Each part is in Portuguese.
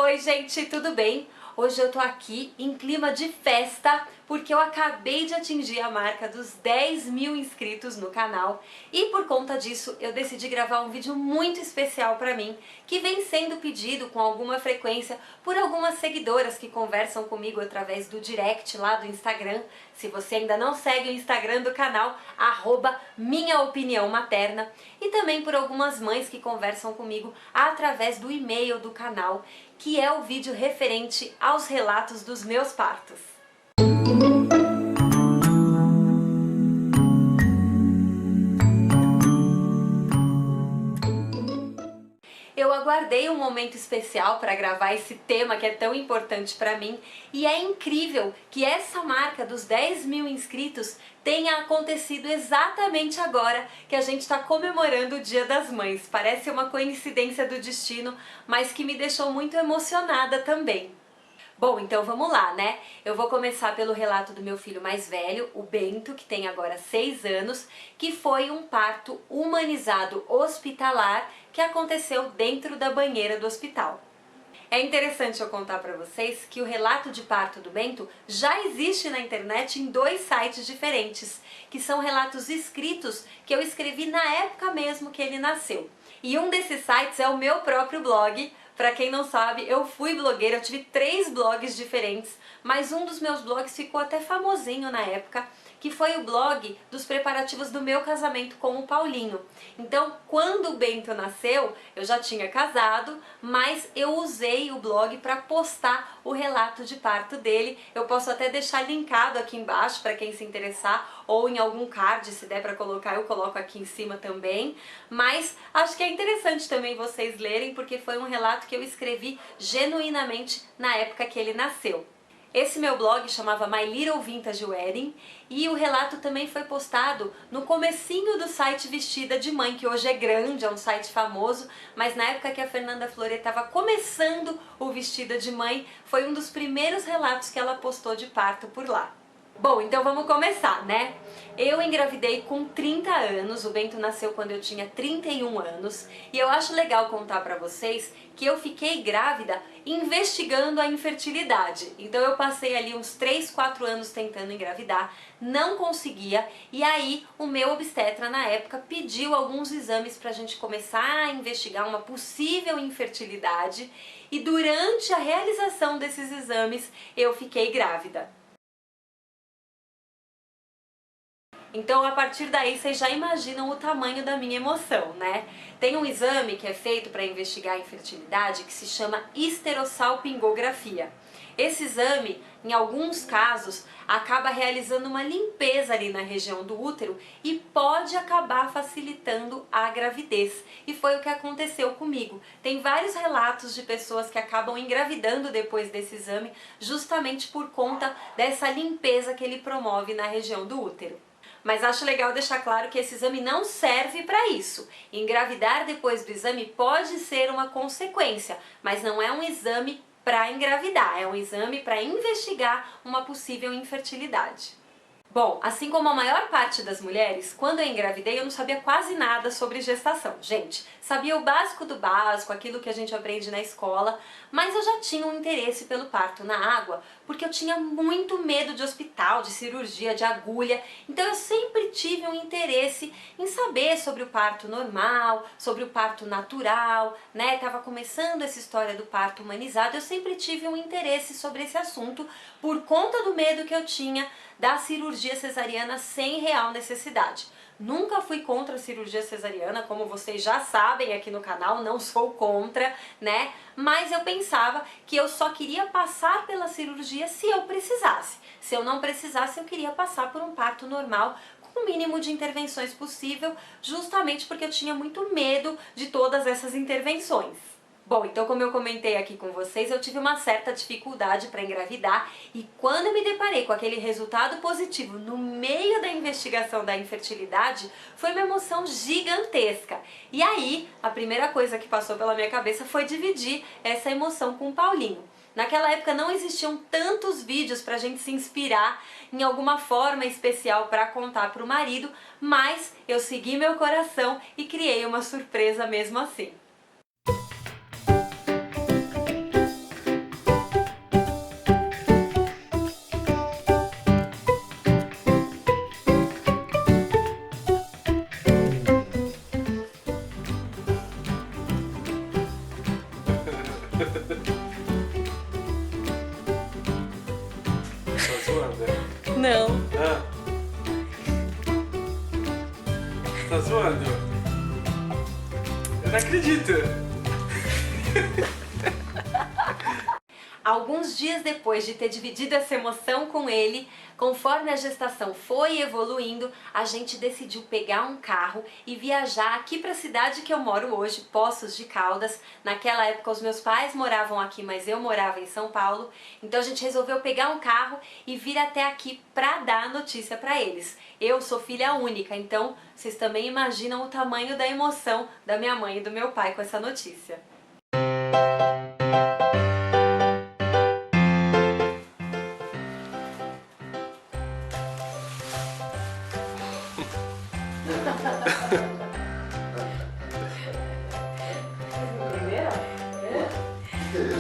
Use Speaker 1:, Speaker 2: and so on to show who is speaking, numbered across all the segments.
Speaker 1: Oi gente, tudo bem? Hoje eu tô aqui em clima de festa porque eu acabei de atingir a marca dos 10 mil inscritos no canal e por conta disso eu decidi gravar um vídeo muito especial pra mim que vem sendo pedido com alguma frequência por algumas seguidoras que conversam comigo através do direct lá do Instagram. Se você ainda não segue o Instagram do canal, @minhaopiniãomaterna, e também por algumas mães que conversam comigo através do e-mail do canal, que é o vídeo referente aos relatos dos meus partos. Eu aguardei um momento especial para gravar esse tema que é tão importante para mim e é incrível que essa marca dos 10 mil inscritos tenha acontecido exatamente agora que a gente está comemorando o Dia das Mães. Parece uma coincidência do destino, mas que me deixou muito emocionada também. Bom, então vamos lá, né? Eu vou começar pelo relato do meu filho mais velho, o Bento, que tem agora 6 anos, que foi um parto humanizado hospitalar que aconteceu dentro da banheira do hospital. É interessante eu contar para vocês que o relato de parto do Bento já existe na internet em 2 sites diferentes, que são relatos escritos que eu escrevi na época mesmo que ele nasceu. E um desses sites é o meu próprio blog. Para quem não sabe, eu fui blogueira, eu tive 3 blogs diferentes, mas um dos meus blogs ficou até famosinho na época, que foi o blog dos preparativos do meu casamento com o Paulinho. Então, quando o Bento nasceu, eu já tinha casado, mas eu usei o blog para postar o relato de parto dele. Eu posso até deixar linkado aqui embaixo para quem se interessar, ou em algum card, se der para colocar, eu coloco aqui em cima também. Mas acho que é interessante também vocês lerem, porque foi um relato que eu escrevi genuinamente na época que ele nasceu. Esse meu blog chamava My Little Vintage Wedding e o relato também foi postado no comecinho do site Vestida de Mãe, que hoje é grande, é um site famoso, mas na época que a Fernanda Flore estava começando o Vestida de Mãe, foi um dos primeiros relatos que ela postou de parto por lá. Bom, então vamos começar, né? Eu engravidei com 30 anos, o Bento nasceu quando eu tinha 31 anos, e eu acho legal contar pra vocês que eu fiquei grávida investigando a infertilidade. Então eu passei ali uns 3, 4 anos tentando engravidar, não conseguia, e aí o meu obstetra na época pediu alguns exames pra gente começar a investigar uma possível infertilidade, e durante a realização desses exames eu fiquei grávida. Então, a partir daí, vocês já imaginam o tamanho da minha emoção, né? Tem um exame que é feito para investigar a infertilidade que se chama histerossalpingografia. Esse exame, em alguns casos, acaba realizando uma limpeza ali na região do útero e pode acabar facilitando a gravidez. E foi o que aconteceu comigo. Tem vários relatos de pessoas que acabam engravidando depois desse exame, justamente por conta dessa limpeza que ele promove na região do útero. Mas acho legal deixar claro que esse exame não serve para isso. Engravidar depois do exame pode ser uma consequência, mas não é um exame para engravidar, é um exame para investigar uma possível infertilidade. Bom, assim como a maior parte das mulheres, quando eu engravidei eu não sabia quase nada sobre gestação. Gente, sabia o básico do básico, aquilo que a gente aprende na escola, mas eu já tinha um interesse pelo parto na água, porque eu tinha muito medo de hospital, de cirurgia, de agulha, então eu sempre tive um interesse em saber sobre o parto normal, sobre o parto natural, né? Tava começando essa história do parto humanizado, eu sempre tive um interesse sobre esse assunto por conta do medo que eu tinha da cirurgia cesariana sem real necessidade. Nunca fui contra a cirurgia cesariana, como vocês já sabem aqui no canal, não sou contra, né? Mas eu pensava que eu só queria passar pela cirurgia se eu precisasse. Se eu não precisasse, eu queria passar por um parto normal, com o mínimo de intervenções possível, justamente porque eu tinha muito medo de todas essas intervenções. Bom, então como eu comentei aqui com vocês, eu tive uma certa dificuldade para engravidar e quando eu me deparei com aquele resultado positivo no meio da investigação da infertilidade, foi uma emoção gigantesca. E aí, a primeira coisa que passou pela minha cabeça foi dividir essa emoção com o Paulinho. Naquela época não existiam tantos vídeos para a gente se inspirar em alguma forma especial para contar para o marido, mas eu segui meu coração e criei uma surpresa mesmo assim.
Speaker 2: Tá zoando, né?
Speaker 1: Não.
Speaker 2: Ah. Tá zoando? Eu não acredito.
Speaker 1: Alguns dias depois de ter dividido essa emoção com ele, conforme a gestação foi evoluindo, a gente decidiu pegar um carro e viajar aqui para a cidade que eu moro hoje, Poços de Caldas. Naquela época os meus pais moravam aqui, mas eu morava em São Paulo. Então a gente resolveu pegar um carro e vir até aqui para dar a notícia para eles. Eu sou filha única, então vocês também imaginam o tamanho da emoção da minha mãe e do meu pai com essa notícia.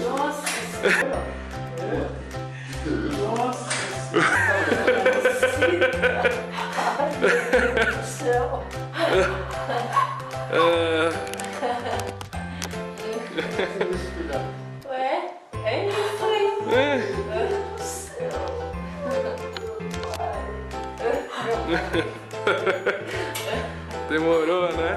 Speaker 1: Nossa Senhora! Nossa Senhora! Ai, meu Deus do céu! Ué, é isso aí! Meu Deus do céu!
Speaker 2: Demorou, né?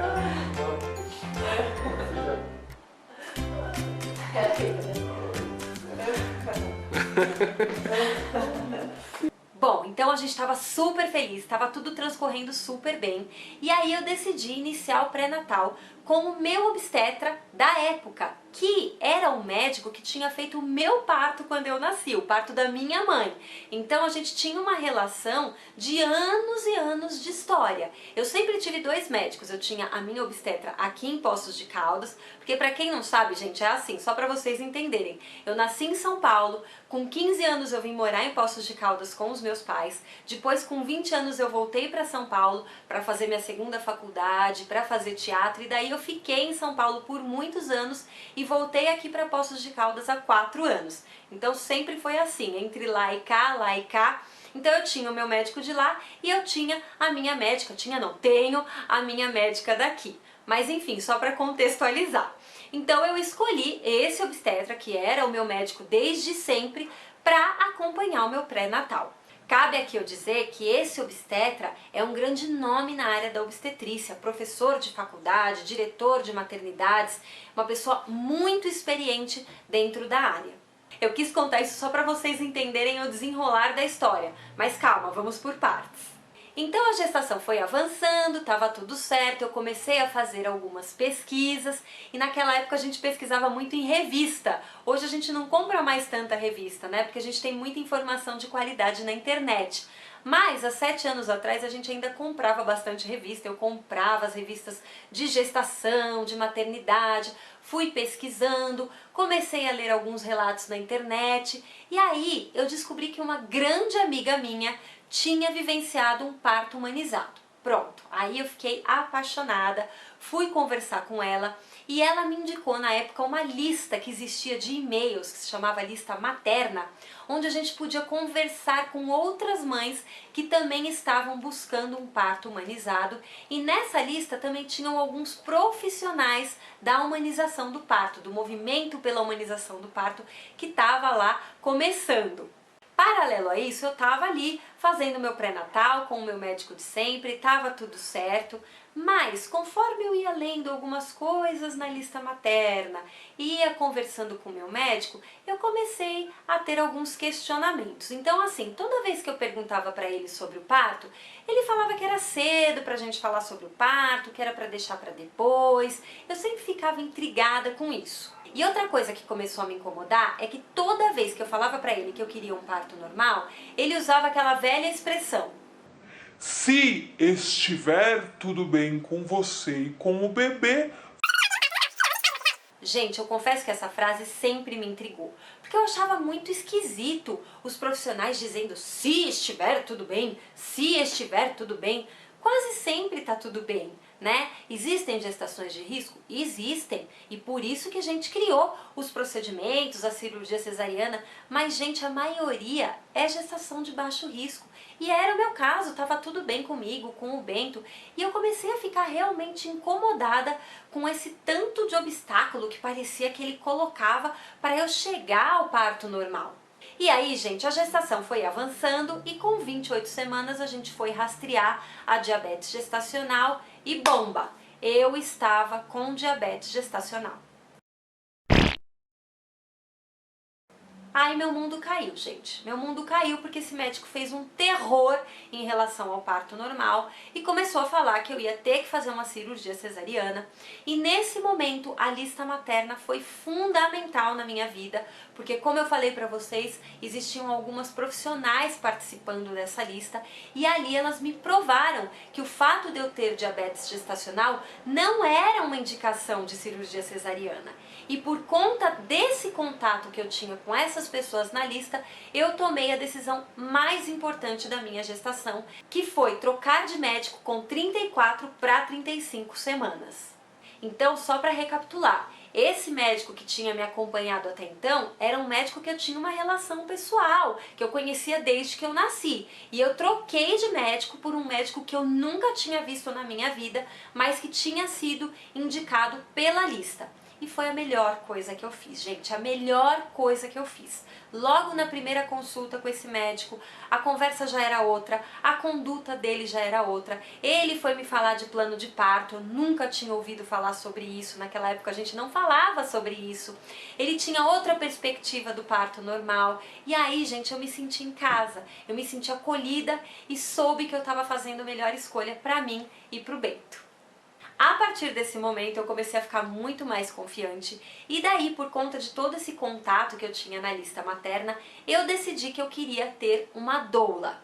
Speaker 1: Bom, então a gente estava super feliz, estava tudo transcorrendo super bem. E aí eu decidi iniciar o pré-natal com o meu obstetra da época, que era um médico que tinha feito o meu parto quando eu nasci, o parto da minha mãe. Então a gente tinha uma relação de anos e anos de história. Eu sempre tive dois médicos, eu tinha a minha obstetra aqui em Poços de Caldas, porque pra quem não sabe, gente, é assim, só pra vocês entenderem. Eu nasci em São Paulo, com 15 anos eu vim morar em Poços de Caldas com os meus pais, depois com 20 anos eu voltei pra São Paulo pra fazer minha segunda faculdade, pra fazer teatro, e daí eu fiquei em São Paulo por muitos anos e voltei aqui para Poços de Caldas há 4 anos. Então sempre foi assim, entre lá e cá, lá e cá. Então eu tinha o meu médico de lá e eu tinha a minha médica, tenho a minha médica daqui. Mas enfim, só para contextualizar. Então eu escolhi esse obstetra, que era o meu médico desde sempre, para acompanhar o meu pré-natal. Cabe aqui eu dizer que esse obstetra é um grande nome na área da obstetrícia, professor de faculdade, diretor de maternidades, uma pessoa muito experiente dentro da área. Eu quis contar isso só para vocês entenderem o desenrolar da história, mas calma, vamos por partes. Então a gestação foi avançando, estava tudo certo, eu comecei a fazer algumas pesquisas e naquela época a gente pesquisava muito em revista. Hoje a gente não compra mais tanta revista, né? Porque a gente tem muita informação de qualidade na internet. Mas há 7 anos atrás a gente ainda comprava bastante revista, eu comprava as revistas de gestação, de maternidade, fui pesquisando, comecei a ler alguns relatos na internet e aí eu descobri que uma grande amiga minha tinha vivenciado um parto humanizado. Pronto, aí eu fiquei apaixonada, fui conversar com ela e ela me indicou na época uma lista que existia de e-mails, que se chamava Lista Materna, onde a gente podia conversar com outras mães que também estavam buscando um parto humanizado, e nessa lista também tinham alguns profissionais da humanização do parto, do movimento pela humanização do parto, que estava lá começando. Paralelo a isso, eu estava ali fazendo meu pré-natal com o meu médico de sempre, estava tudo certo, mas conforme eu ia lendo algumas coisas na lista materna, ia conversando com o meu médico, eu comecei a ter alguns questionamentos. Então assim, toda vez que eu perguntava para ele sobre o parto, ele falava que era cedo para a gente falar sobre o parto, que era para deixar para depois. Eu sempre ficava intrigada com isso. E outra coisa que começou a me incomodar é que toda vez que eu falava pra ele que eu queria um parto normal, ele usava aquela velha expressão:
Speaker 3: se estiver tudo bem com você e com o bebê.
Speaker 1: Gente, eu confesso que essa frase sempre me intrigou, porque eu achava muito esquisito os profissionais dizendo se estiver tudo bem, se estiver tudo bem. quase sempre tá tudo bem, né? Existem gestações de risco? Existem, e por isso que a gente criou os procedimentos, a cirurgia cesariana, mas gente, a maioria é gestação de baixo risco. E era o meu caso, tava tudo bem comigo, com o Bento, e eu comecei a ficar realmente incomodada com esse tanto de obstáculo que parecia que ele colocava para eu chegar ao parto normal. E aí, gente, a gestação foi avançando e com 28 semanas a gente foi rastrear a diabetes gestacional e bomba! Eu estava com diabetes gestacional. Aí meu mundo caiu, gente. Meu mundo caiu porque esse médico fez um terror em relação ao parto normal e começou a falar que eu ia ter que fazer uma cirurgia cesariana. E nesse momento a lista materna foi fundamental na minha vida, porque como eu falei pra vocês, existiam algumas profissionais participando dessa lista e ali elas me provaram que o fato de eu ter diabetes gestacional não era uma indicação de cirurgia cesariana. E por conta desse contato que eu tinha com essas pessoas na lista, eu tomei a decisão mais importante da minha gestação, que foi trocar de médico com 34 para 35 semanas. Então, só para recapitular, esse médico que tinha me acompanhado até então era um médico que eu tinha uma relação pessoal, que eu conhecia desde que eu nasci. E eu troquei de médico por um médico que eu nunca tinha visto na minha vida, mas que tinha sido indicado pela lista. E foi a melhor coisa que eu fiz, gente, a melhor coisa que eu fiz. Logo na primeira consulta com esse médico, a conversa já era outra, a conduta dele já era outra. Ele foi me falar de plano de parto, eu nunca tinha ouvido falar sobre isso, naquela época a gente não falava sobre isso. Ele tinha outra perspectiva do parto normal. E aí, gente, eu me senti em casa, eu me senti acolhida e soube que eu estava fazendo a melhor escolha para mim e para o Bento. A partir desse momento eu comecei a ficar muito mais confiante e daí, por conta de todo esse contato que eu tinha na lista materna, eu decidi que eu queria ter uma doula.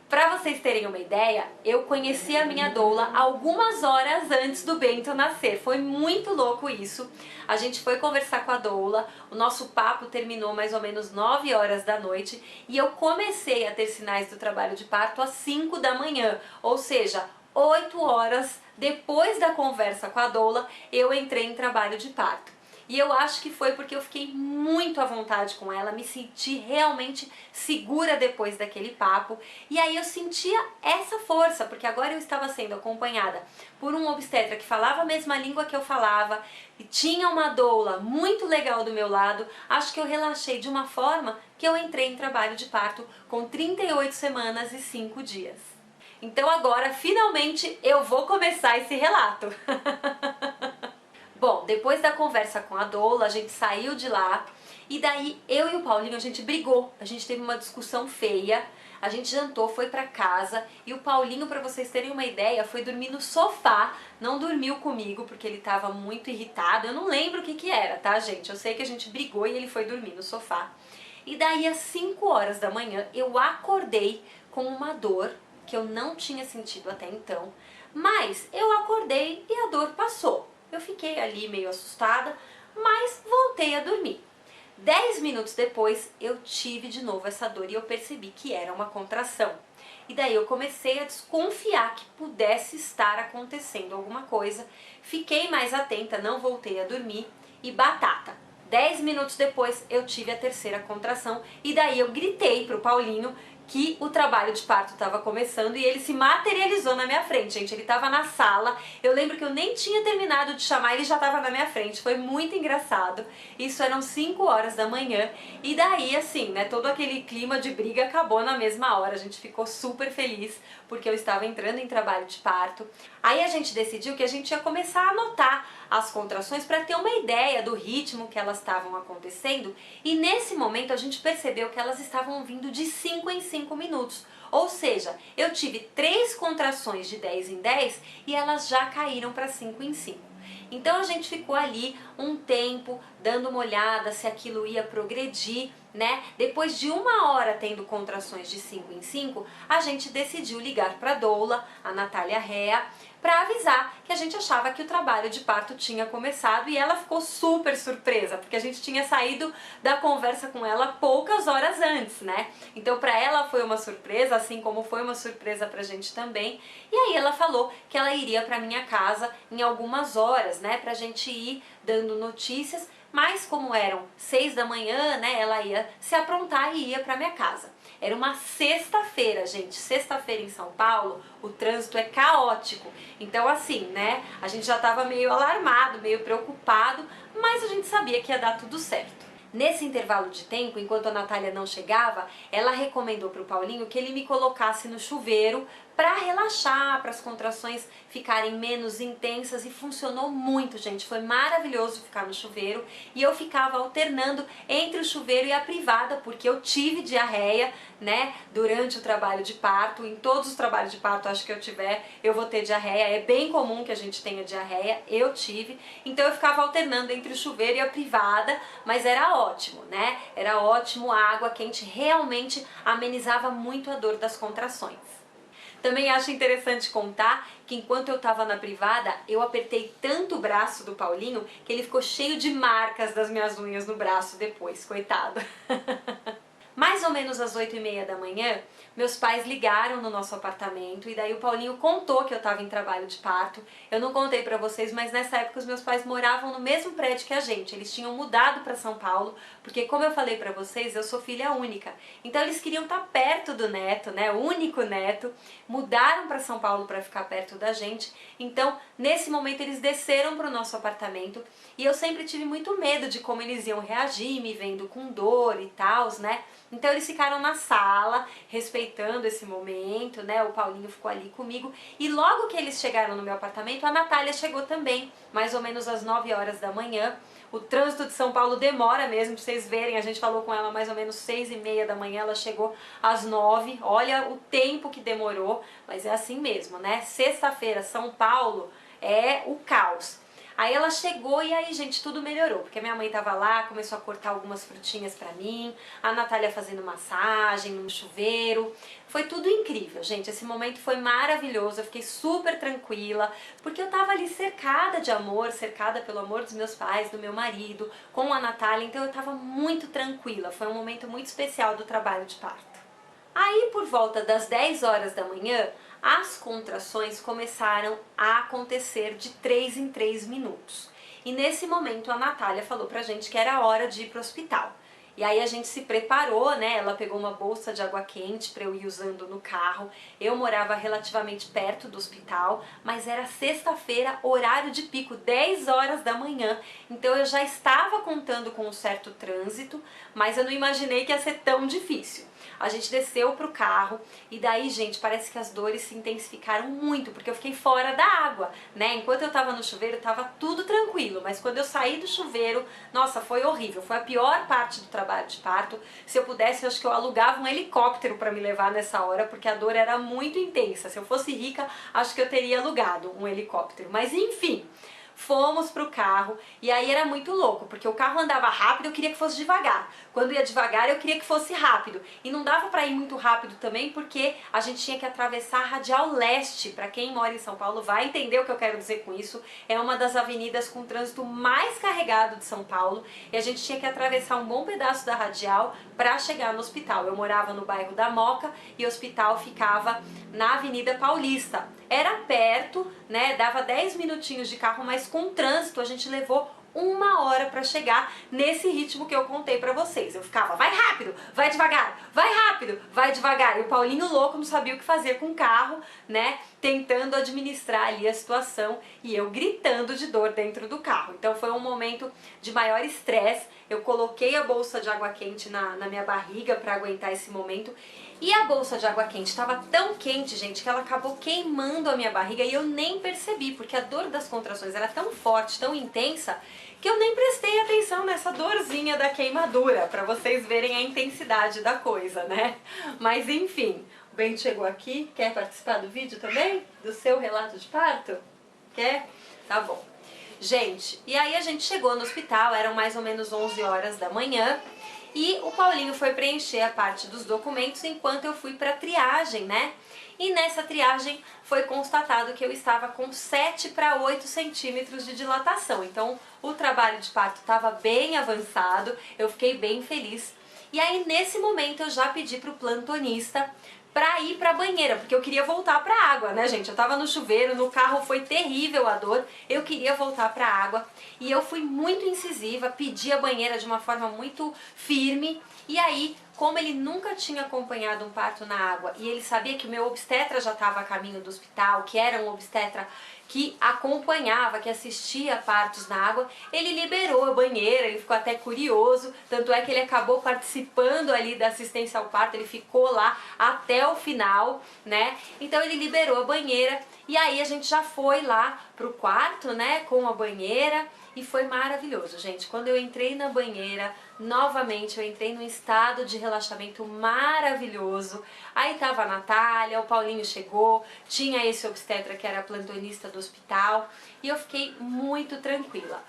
Speaker 1: Para vocês terem uma ideia, eu conheci a minha doula algumas horas antes do Bento nascer. Foi muito louco isso. A gente foi conversar com a doula, o nosso papo terminou mais ou menos 9 horas da noite e eu comecei a ter sinais do trabalho de parto às 5 da manhã, ou seja, 8 horas depois da conversa com a doula, eu entrei em trabalho de parto. E eu acho que foi porque eu fiquei muito à vontade com ela, me senti realmente segura depois daquele papo. E aí eu sentia essa força, porque agora eu estava sendo acompanhada por um obstetra que falava a mesma língua que eu falava, e tinha uma doula muito legal do meu lado. Acho que eu relaxei de uma forma que eu entrei em trabalho de parto com 38 semanas e 5 dias. Então agora, finalmente, eu vou começar esse relato. Bom, depois da conversa com a doula, a gente saiu de lá e daí eu e o Paulinho, a gente brigou, a gente teve uma discussão feia, a gente jantou, foi pra casa e o Paulinho, pra vocês terem uma ideia, foi dormir no sofá, não dormiu comigo porque ele tava muito irritado, eu não lembro o que que era, tá, gente? Eu sei que a gente brigou e ele foi dormir no sofá. E daí às 5 horas da manhã eu acordei com uma dor que eu não tinha sentido até então, mas eu acordei e a dor passou. Eu fiquei ali meio assustada, mas voltei a dormir. 10 minutos depois eu tive de novo essa dor e eu percebi que era uma contração. E daí eu comecei a desconfiar que pudesse estar acontecendo alguma coisa, fiquei mais atenta, não voltei a dormir e batata. 10 minutos depois eu tive a terceira contração e daí eu gritei pro Paulinho que o trabalho de parto estava começando e ele se materializou na minha frente, gente. Ele estava na sala, eu lembro que eu nem tinha terminado de chamar, ele já estava na minha frente, foi muito engraçado. Isso eram 5 horas da manhã e daí, assim, né, todo aquele clima de briga acabou na mesma hora, a gente ficou super feliz porque eu estava entrando em trabalho de parto. Aí a gente decidiu que a gente ia começar a anotar as contrações para ter uma ideia do ritmo que elas estavam acontecendo e nesse momento a gente percebeu que elas estavam vindo de 5 em 5 minutos, ou seja, eu tive 3 contrações de 10 em 10 e elas já caíram para 5 em 5. Então a gente ficou ali um tempo dando uma olhada se aquilo ia progredir, né? Depois de 1 hora tendo contrações de 5 em 5, a gente decidiu ligar para a doula, a Natália Rea, para avisar que a gente achava que o trabalho de parto tinha começado, e ela ficou super surpresa, porque a gente tinha saído da conversa com ela poucas horas antes, né? Então para ela foi uma surpresa, assim como foi uma surpresa pra gente também. E aí ela falou que ela iria para minha casa em algumas horas, né, pra gente ir dando notícias, mas como eram 6 da manhã, né, ela ia se aprontar e ia para minha casa. Era uma sexta-feira, gente. Sexta-feira em São Paulo, o trânsito é caótico. Então assim, né, a gente já estava meio alarmado, meio preocupado, mas a gente sabia que ia dar tudo certo. Nesse intervalo de tempo, enquanto a Natália não chegava, ela recomendou para o Paulinho que ele me colocasse no chuveiro para relaxar, para as contrações ficarem menos intensas, e funcionou muito, gente. Foi maravilhoso ficar no chuveiro, e eu ficava alternando entre o chuveiro e a privada, porque eu tive diarreia, né, durante o trabalho de parto. Em todos os trabalhos de parto, acho que eu vou ter diarreia. É bem comum que a gente tenha diarreia, eu tive. Então eu ficava alternando entre o chuveiro e a privada, mas era ótimo, né? Era ótimo, a água quente realmente amenizava muito a dor das contrações. Também acho interessante contar que enquanto eu estava na privada, eu apertei tanto o braço do Paulinho que ele ficou cheio de marcas das minhas unhas no braço depois, coitado. Mais ou menos às 8h30 da manhã, meus pais ligaram no nosso apartamento, e daí o Paulinho contou que eu estava em trabalho de parto. Eu não contei pra vocês, mas nessa época os meus pais moravam no mesmo prédio que a gente. Eles tinham mudado pra São Paulo, porque como eu falei pra vocês, eu sou filha única. Então eles queriam estar perto do neto, né, o único neto. Mudaram pra São Paulo pra ficar perto da gente. Então, nesse momento eles desceram pro nosso apartamento, e eu sempre tive muito medo de como eles iam reagir, me vendo com dor e tal, né? Então eles ficaram na sala, respeitando esse momento, né? O Paulinho ficou ali comigo, e logo que eles chegaram no meu apartamento, a Natália chegou também, mais ou menos às 9 horas da manhã. O trânsito de São Paulo demora mesmo, pra vocês verem, a gente falou com ela mais ou menos 6h30 da manhã, ela chegou às 9, olha o tempo que demorou, mas é assim mesmo, né? Sexta-feira, São Paulo é o caos. Aí ela chegou e aí, gente, tudo melhorou, porque minha mãe tava lá, começou a cortar algumas frutinhas pra mim, a Natália fazendo massagem no chuveiro. Foi tudo incrível, gente. Esse momento foi maravilhoso, eu fiquei super tranquila, porque eu tava ali cercada de amor, cercada pelo amor dos meus pais, do meu marido, com a Natália, então eu tava muito tranquila. Foi um momento muito especial do trabalho de parto. Aí, por volta das 10 horas da manhã, as contrações começaram a acontecer de 3 em 3 minutos. E nesse momento a Natália falou pra gente que era hora de ir pro hospital. E aí a gente se preparou, né? Ela pegou uma bolsa de água quente para eu ir usando no carro. Eu morava relativamente perto do hospital, mas era sexta-feira, horário de pico, 10 horas da manhã. Então eu já estava contando com um certo trânsito, mas eu não imaginei que ia ser tão difícil. A gente desceu pro carro e daí, gente, parece que as dores se intensificaram muito, porque eu fiquei fora da água, né? Enquanto eu tava no chuveiro, tava tudo tranquilo, mas quando eu saí do chuveiro, nossa, foi horrível. Foi a pior parte do trabalho de parto. Se eu pudesse, eu acho que eu alugava um helicóptero pra me levar nessa hora, porque a dor era muito intensa. Se eu fosse rica, acho que eu teria alugado um helicóptero. Mas enfim, fomos pro carro e aí era muito louco, porque o carro andava rápido, eu queria que fosse devagar. Quando ia devagar, eu queria que fosse rápido. E não dava pra ir muito rápido também, porque a gente tinha que atravessar a Radial Leste. Pra quem mora em São Paulo vai entender o que eu quero dizer com isso. É uma das avenidas com trânsito mais carregado de São Paulo, e a gente tinha que atravessar um bom pedaço da Radial pra chegar no hospital. Eu morava no bairro da Moca e o hospital ficava na Avenida Paulista. Era perto, né? Dava 10 minutinhos de carro, mas com trânsito a gente levou 1 hora pra chegar nesse ritmo que eu contei pra vocês. Eu ficava, vai rápido, vai devagar, vai rápido, vai devagar. E o Paulinho louco não sabia o que fazer com o carro, né? Tentando administrar ali a situação, e eu gritando de dor dentro do carro. Então foi um momento de maior estresse. Eu coloquei a bolsa de água quente na minha barriga pra aguentar esse momento. E a bolsa de água quente estava tão quente, gente, que ela acabou queimando a minha barriga e eu nem percebi, porque a dor das contrações era tão forte, tão intensa, que eu nem prestei atenção nessa dorzinha da queimadura, pra vocês verem a intensidade da coisa, né? Mas enfim, o Bento chegou aqui, quer participar do vídeo também? Do seu relato de parto? Quer? Tá bom. Gente, e aí a gente chegou no hospital, eram mais ou menos 11 horas da manhã, e o Paulinho foi preencher a parte dos documentos enquanto eu fui para triagem, né? E nessa triagem foi constatado que eu estava com 7 para 8 centímetros de dilatação. Então o trabalho de parto estava bem avançado, eu fiquei bem feliz. E aí nesse momento eu já pedi para o plantonista pra ir pra banheira, porque eu queria voltar pra água, né, gente? Eu tava no chuveiro, no carro foi terrível a dor, eu queria voltar pra água e eu fui muito incisiva, pedi a banheira de uma forma muito firme e aí, como ele nunca tinha acompanhado um parto na água e ele sabia que o meu obstetra já estava a caminho do hospital, que era um obstetra que acompanhava, que assistia partos na água, ele liberou a banheira, ele ficou até curioso, tanto é que ele acabou participando ali da assistência ao parto, ele ficou lá até o final, né? Então ele liberou a banheira e aí a gente já foi lá pro quarto, né, com a banheira e foi maravilhoso, gente. Quando eu entrei na banheira, novamente eu entrei num estado de relaxamento maravilhoso. Aí tava a Natália, o Paulinho chegou, tinha esse obstetra que era plantonista do hospital e eu fiquei muito tranquila.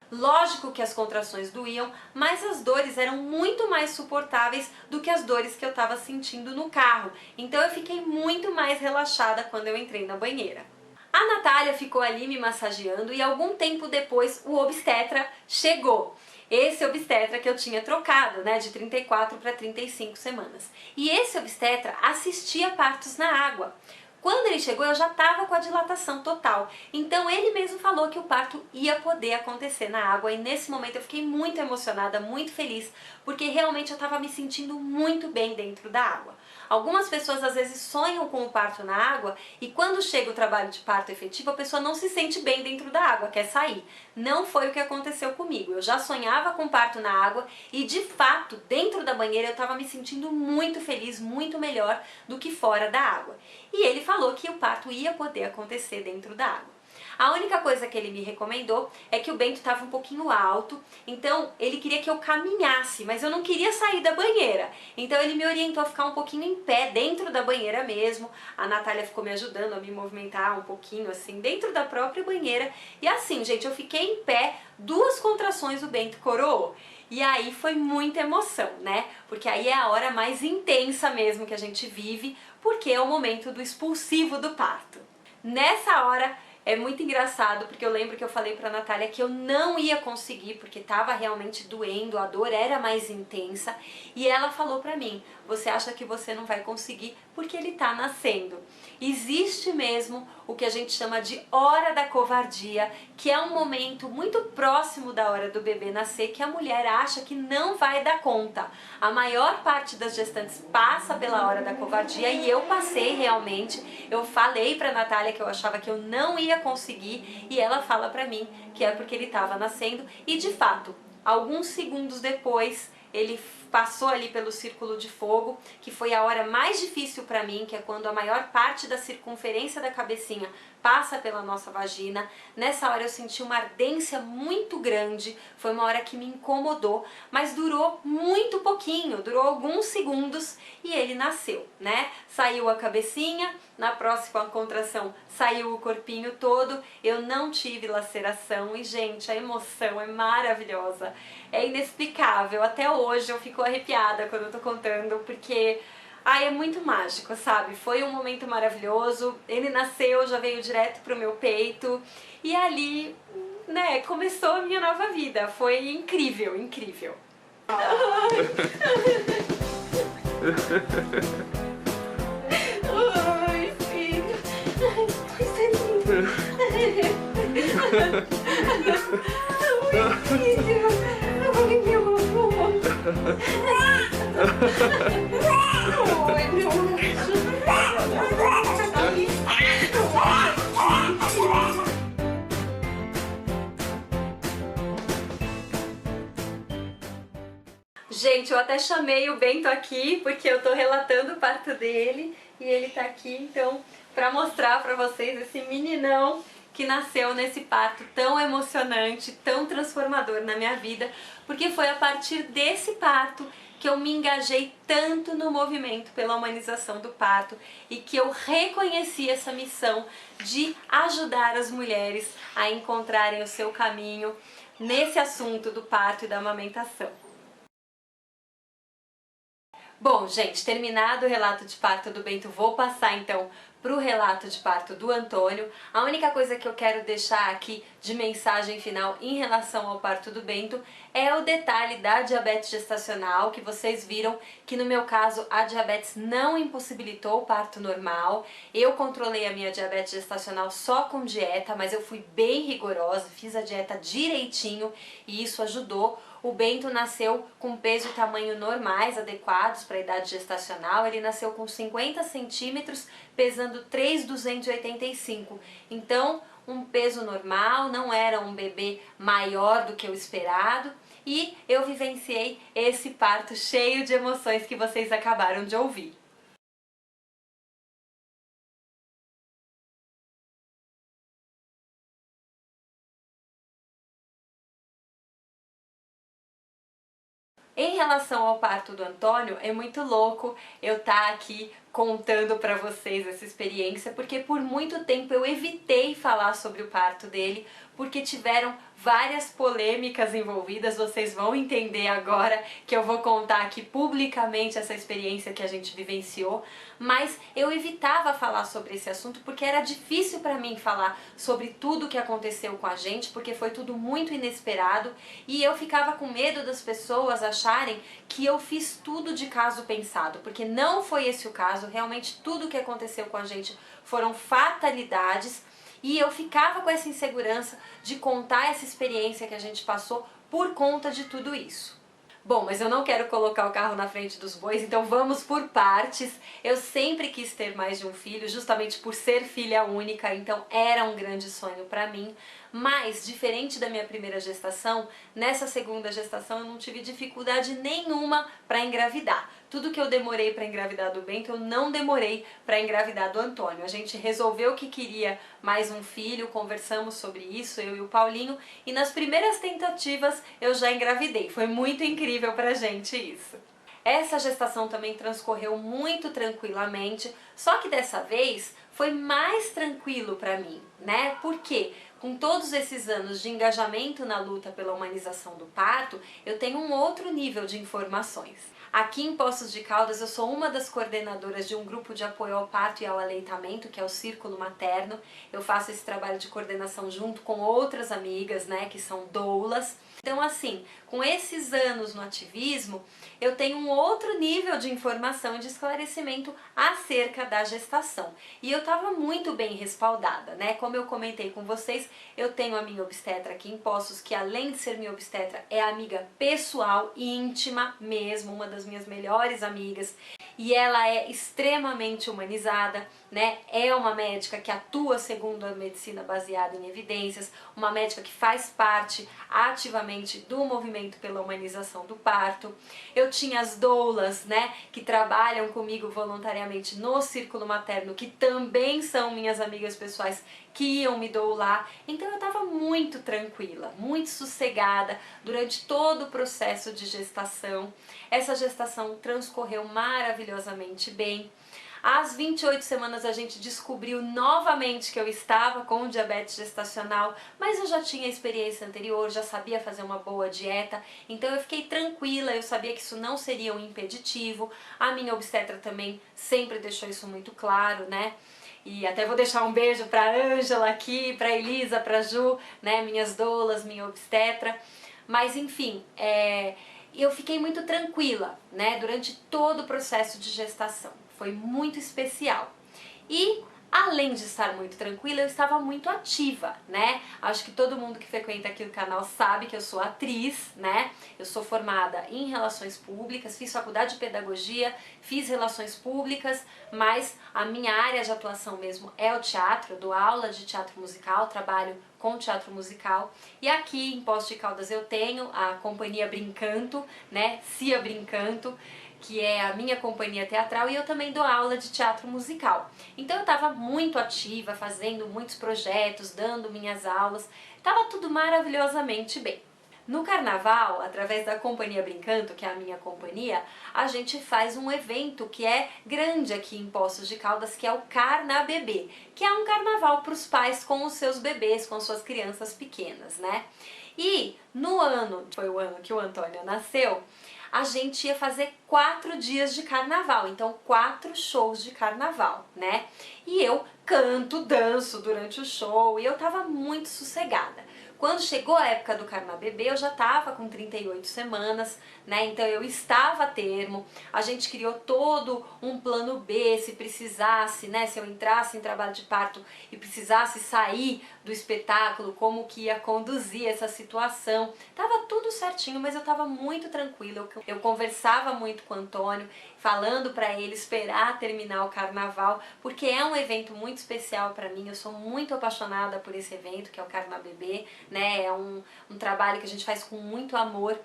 Speaker 1: Lógico que as contrações doíam, mas as dores eram muito mais suportáveis do que as dores que eu estava sentindo no carro. Então eu fiquei muito mais relaxada quando eu entrei na banheira. A Natália ficou ali me massageando e algum tempo depois o obstetra chegou. Esse obstetra que eu tinha trocado, né, de 34 para 35 semanas. E esse obstetra assistia partos na água. Quando ele chegou, eu já estava com a dilatação total. Então ele mesmo falou que o parto ia poder acontecer na água. E nesse momento eu fiquei muito emocionada, muito feliz, porque realmente eu estava me sentindo muito bem dentro da água. Algumas pessoas às vezes sonham com o parto na água e quando chega o trabalho de parto efetivo, a pessoa não se sente bem dentro da água, quer sair. Não foi o que aconteceu comigo. Eu já sonhava com parto na água e de fato, dentro da banheira eu estava me sentindo muito feliz, muito melhor do que fora da água. E ele falou que o parto ia poder acontecer dentro da água. A única coisa que ele me recomendou é que o Bento estava um pouquinho alto, então ele queria que eu caminhasse, mas eu não queria sair da banheira. Então ele me orientou a ficar um pouquinho em pé dentro da banheira mesmo. A Natália ficou me ajudando a me movimentar um pouquinho assim dentro da própria banheira. E assim, gente, eu fiquei em pé, 2 contrações o Bento coroou. E aí foi muita emoção, né? Porque aí é a hora mais intensa mesmo que a gente vive, porque é o momento do expulsivo do parto. Nessa hora é muito engraçado, porque eu lembro que eu falei pra Natália que eu não ia conseguir, porque tava realmente doendo, a dor era mais intensa, e ela falou pra mim, você acha que você não vai conseguir porque ele tá nascendo. Existe mesmo o que a gente chama de hora da covardia, que é um momento muito próximo da hora do bebê nascer, que a mulher acha que não vai dar conta. A maior parte das gestantes passa pela hora da covardia e eu passei realmente. Eu falei pra Natália que eu achava que eu não ia conseguir e ela fala pra mim que é porque ele estava nascendo e de fato, alguns segundos depois ele passou ali pelo círculo de fogo, que foi a hora mais difícil para mim, que é quando a maior parte da circunferência da cabecinha passa pela nossa vagina. Nessa hora eu senti uma ardência muito grande, foi uma hora que me incomodou, mas durou muito pouquinho, durou alguns segundos e ele nasceu, né? Saiu a cabecinha, na próxima contração saiu o corpinho todo, eu não tive laceração e, gente, a emoção é maravilhosa, é inexplicável, até hoje eu fico arrepiada quando eu tô contando, porque é muito mágico, sabe? Foi um momento maravilhoso, ele nasceu, já veio direto pro meu peito e ali, né, começou a minha nova vida, foi incrível, incrível. Ai, filho, coisa linda. Ai, filho, ai, meu amor. Ai, meu anjo. Gente, eu até chamei o Bento aqui porque eu tô relatando o parto dele e ele tá aqui, então, pra mostrar pra vocês esse meninão que nasceu nesse parto tão emocionante, tão transformador na minha vida, porque foi a partir desse parto que eu me engajei tanto no movimento pela humanização do parto e que eu reconheci essa missão de ajudar as mulheres a encontrarem o seu caminho nesse assunto do parto e da amamentação. Bom, gente, terminado o relato de parto do Bento, vou passar então para o relato de parto do Antônio. A única coisa que eu quero deixar aqui de mensagem final em relação ao parto do Bento é o detalhe da diabetes gestacional, que vocês viram que no meu caso a diabetes não impossibilitou o parto normal. Eu controlei a minha diabetes gestacional só com dieta, mas eu fui bem rigorosa, fiz a dieta direitinho e isso ajudou. O Bento nasceu com peso e tamanho normais, adequados para a idade gestacional. Ele nasceu com 50 centímetros, pesando 3,285. Então, um peso normal, não era um bebê maior do que o esperado. E eu vivenciei esse parto cheio de emoções que vocês acabaram de ouvir. Em relação ao parto do Antônio, é muito louco eu estar aqui contando para vocês essa experiência, porque por muito tempo eu evitei falar sobre o parto dele, porque tiveram várias polêmicas envolvidas. Vocês vão entender agora que eu vou contar aqui publicamente essa experiência que a gente vivenciou, mas eu evitava falar sobre esse assunto porque era difícil para mim falar sobre tudo que aconteceu com a gente, porque foi tudo muito inesperado e eu ficava com medo das pessoas acharem que eu fiz tudo de caso pensado, porque não foi esse o caso. Realmente tudo que aconteceu com a gente foram fatalidades. E eu ficava com essa insegurança de contar essa experiência que a gente passou por conta de tudo isso. Bom, mas eu não quero colocar o carro na frente dos bois, então vamos por partes. Eu sempre quis ter mais de um filho, justamente por ser filha única, então era um grande sonho para mim. Mas, diferente da minha primeira gestação, nessa segunda gestação eu não tive dificuldade nenhuma para engravidar. Tudo que eu demorei para engravidar do Bento, eu não demorei para engravidar do Antônio. A gente resolveu que queria mais um filho, conversamos sobre isso, eu e o Paulinho, e nas primeiras tentativas eu já engravidei. Foi muito incrível pra gente isso. Essa gestação também transcorreu muito tranquilamente, só que dessa vez foi mais tranquilo pra mim, né? Por quê? Com todos esses anos de engajamento na luta pela humanização do parto, eu tenho um outro nível de informações. Aqui em Poços de Caldas eu sou uma das coordenadoras de um grupo de apoio ao parto e ao aleitamento, que é o Círculo Materno. Eu faço esse trabalho de coordenação junto com outras amigas, né, que são doulas. Então assim, com esses anos no ativismo, eu tenho um outro nível de informação e de esclarecimento acerca da gestação. E eu estava muito bem respaldada, né? Como eu comentei com vocês, eu tenho a minha obstetra aqui em Poços, que além de ser minha obstetra, é amiga pessoal, íntima mesmo, uma das minhas melhores amigas. E ela é extremamente humanizada, né? É uma médica que atua segundo a medicina baseada em evidências, uma médica que faz parte ativamente do movimento pela humanização do parto. Eu tinha as doulas, né, que trabalham comigo voluntariamente no Círculo Materno, que também são minhas amigas pessoais, que iam me doular. Então eu estava muito tranquila, muito sossegada durante todo o processo de gestação. Essa gestação transcorreu maravilhosamente bem. Às 28 semanas a gente descobriu novamente que eu estava com diabetes gestacional, mas eu já tinha experiência anterior, já sabia fazer uma boa dieta, então eu fiquei tranquila, eu sabia que isso não seria um impeditivo. A minha obstetra também sempre deixou isso muito claro, né? E até vou deixar um beijo para Ângela aqui, para Elisa, para Ju, né, minhas doulas, minha obstetra. Mas enfim, eu fiquei muito tranquila, né, durante todo o processo de gestação. Foi muito especial. E além de estar muito tranquila, eu estava muito ativa, né? Acho que todo mundo que frequenta aqui o canal sabe que eu sou atriz, né? Eu sou formada em Relações Públicas, fiz faculdade de Pedagogia, fiz Relações Públicas, mas a minha área de atuação mesmo é o teatro. Eu dou aula de teatro musical, trabalho com teatro musical. E aqui em Poços de Caldas eu tenho a companhia Brincanto, né? Cia Brincanto, que é a minha companhia teatral, e eu também dou aula de teatro musical. Então eu estava muito ativa, fazendo muitos projetos, dando minhas aulas, estava tudo maravilhosamente bem. No carnaval, através da Companhia Brincanto, que é a minha companhia, a gente faz um evento que é grande aqui em Poços de Caldas, que é o Carnabebê, que é um carnaval para os pais com os seus bebês, com suas crianças pequenas, né? E no ano, foi o ano que o Antônio nasceu, a gente ia fazer 4 dias de carnaval, então 4 shows de carnaval, né? E eu canto, danço durante o show e eu tava muito sossegada. Quando chegou a época do Carnabebê, eu já estava com 38 semanas, né? Então eu estava a termo, a gente criou todo um plano B, se precisasse, né? Se eu entrasse em trabalho de parto e precisasse sair do espetáculo, como que ia conduzir essa situação. Tava tudo certinho, mas eu tava muito tranquila. Eu conversava muito com o Antônio, falando para ele esperar terminar o carnaval, porque é um evento muito especial para mim, eu sou muito apaixonada por esse evento, que é o Carnabebê, né? É um trabalho que a gente faz com muito amor.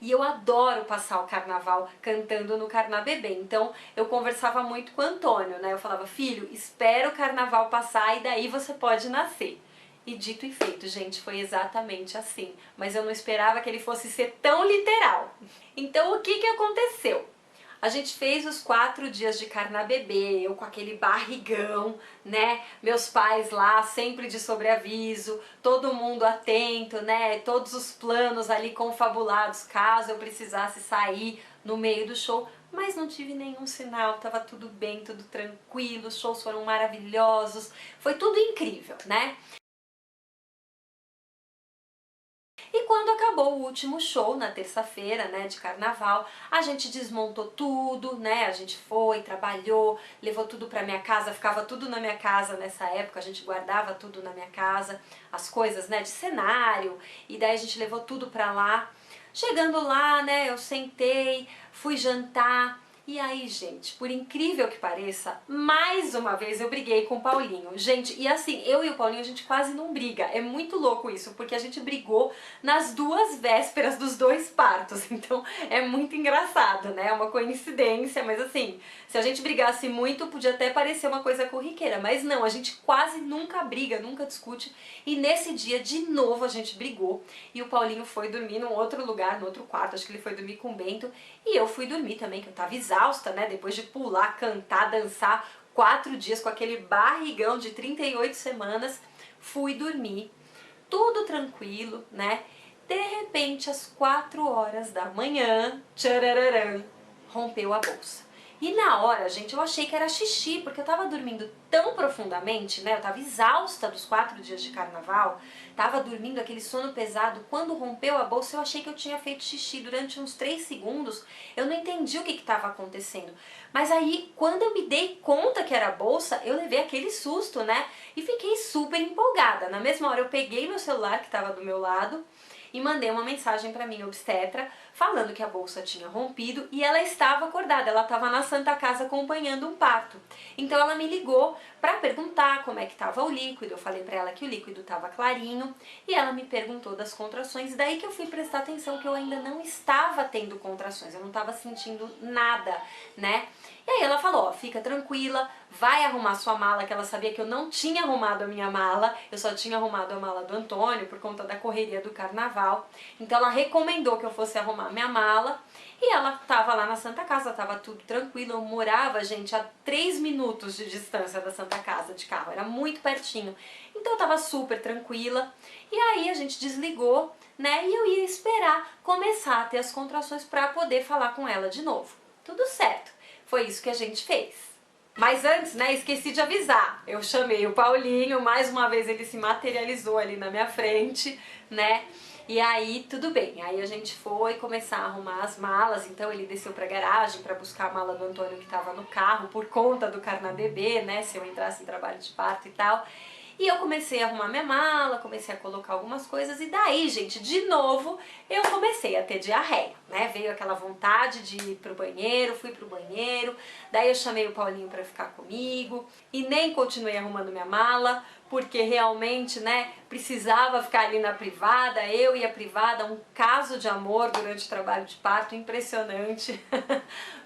Speaker 1: E eu adoro passar o carnaval cantando no Carnabebê, então eu conversava muito com o Antônio, né? Eu falava, filho, espera o carnaval passar e daí você pode nascer. E dito e feito, gente, foi exatamente assim. Mas eu não esperava que ele fosse ser tão literal. Então o que aconteceu? A gente fez os 4 dias de Carnabebê, eu com aquele barrigão, né? Meus pais lá, sempre de sobreaviso, todo mundo atento, né? Todos os planos ali confabulados, caso eu precisasse sair no meio do show. Mas não tive nenhum sinal, tava tudo bem, tudo tranquilo, os shows foram maravilhosos, foi tudo incrível, né? E quando acabou o último show, na terça-feira, né, de carnaval, a gente desmontou tudo, né, a gente foi, trabalhou, levou tudo pra minha casa, ficava tudo na minha casa nessa época, a gente guardava tudo na minha casa, as coisas, né, de cenário, e daí a gente levou tudo pra lá. Chegando lá, né, eu sentei, fui jantar. E aí, gente, por incrível que pareça, mais uma vez eu briguei com o Paulinho. Gente, e assim, eu e o Paulinho, a gente quase não briga. É muito louco isso, porque a gente brigou nas 2 vésperas dos 2 partos. Então, é muito engraçado, né? É uma coincidência, mas assim, se a gente brigasse muito, podia até parecer uma coisa corriqueira. Mas não, a gente quase nunca briga, nunca discute. E nesse dia, de novo, a gente brigou. E o Paulinho foi dormir num outro lugar, no outro quarto. Acho que ele foi dormir com o Bento. E eu fui dormir também, que eu tava exausta, né? Depois de pular, cantar, dançar 4 dias com aquele barrigão de 38 semanas, fui dormir, tudo tranquilo, né? De repente, às 4 horas da manhã, tcharararam, rompeu a bolsa. E na hora, gente, eu achei que era xixi, porque eu tava dormindo tão profundamente, né? Eu tava exausta dos 4 dias de carnaval, tava dormindo aquele sono pesado. Quando rompeu a bolsa, eu achei que eu tinha feito xixi durante uns 3 segundos. Eu não entendi o que estava acontecendo. Mas aí, quando eu me dei conta que era a bolsa, eu levei aquele susto, né? E fiquei super empolgada. Na mesma hora, eu peguei meu celular, que estava do meu lado, e mandei uma mensagem para minha obstetra falando que a bolsa tinha rompido e ela estava acordada, ela estava na Santa Casa acompanhando um parto. Então ela me ligou para perguntar como é que estava o líquido, eu falei para ela que o líquido estava clarinho e ela me perguntou das contrações, daí que eu fui prestar atenção que eu ainda não estava tendo contrações, eu não estava sentindo nada, né? E aí ela falou, ó, fica tranquila, vai arrumar sua mala, que ela sabia que eu não tinha arrumado a minha mala, eu só tinha arrumado a mala do Antônio por conta da correria do carnaval. Então ela recomendou que eu fosse arrumar minha mala e ela tava lá na Santa Casa, tava tudo tranquilo, eu morava, gente, a 3 minutos de distância da Santa Casa de carro, era muito pertinho. Então eu tava super tranquila e aí a gente desligou, né, e eu ia esperar começar a ter as contrações para poder falar com ela de novo. Tudo certo. Foi isso que a gente fez. Mas antes, né, esqueci de avisar. Eu chamei o Paulinho, mais uma vez ele se materializou ali na minha frente, né? E aí, tudo bem. Aí a gente foi começar a arrumar as malas, então ele desceu pra garagem pra buscar a mala do Antônio que tava no carro, por conta do Carnabebê, né, se eu entrasse em trabalho de parto e tal. E eu comecei a arrumar minha mala, comecei a colocar algumas coisas e daí, gente, de novo, eu comecei a ter diarreia, né? Veio aquela vontade de ir pro banheiro, fui pro banheiro, daí eu chamei o Paulinho pra ficar comigo e nem continuei arrumando minha mala, porque realmente, né, precisava ficar ali na privada, eu e a privada, um caso de amor durante o trabalho de parto impressionante.